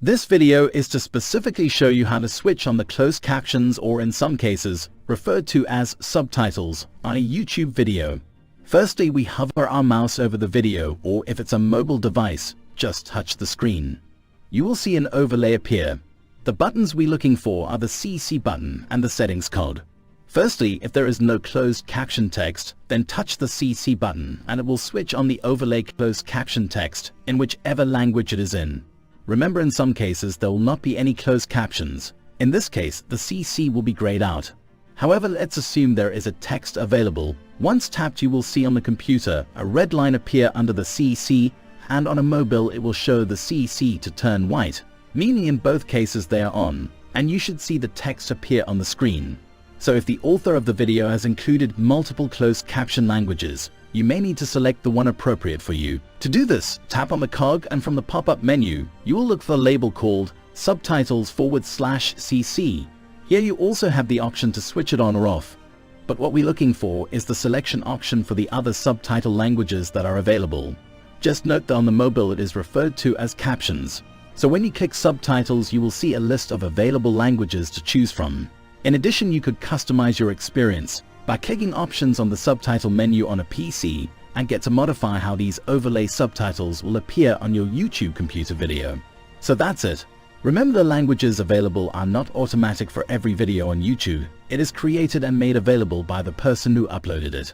This video is to specifically show you how to switch on the closed captions, or in some cases, referred to as subtitles, on a YouTube video. Firstly, we hover our mouse over the video, or if it's a mobile device, just touch the screen. You will see an overlay appear. The buttons we're looking for are the CC button and the settings code. Firstly, if there is no closed caption text, then touch the CC button and it will switch on the overlay closed caption text in whichever language it is in. Remember, in some cases there will not be any closed captions. In this case, the CC will be grayed out. However, let's assume there is a text available. Once tapped, you will see on the computer a red line appear under the CC, and on a mobile it will show the CC to turn white, meaning in both cases they are on, and you should see the text appear on the screen. So if the author of the video has included multiple closed caption languages, you may need to select the one appropriate for you. To do this, tap on the cog, and from the pop-up menu, you will look for a label called Subtitles/CC. Here you also have the option to switch it on or off. But what we're looking for is the selection option for the other subtitle languages that are available. Just note that on the mobile it is referred to as captions. So when you click subtitles, you will see a list of available languages to choose from. In addition, you could customize your experience by clicking options on the subtitle menu on a PC and get to modify how these overlay subtitles will appear on your YouTube computer video. So that's it. Remember, the languages available are not automatic for every video on YouTube. It is created and made available by the person who uploaded it.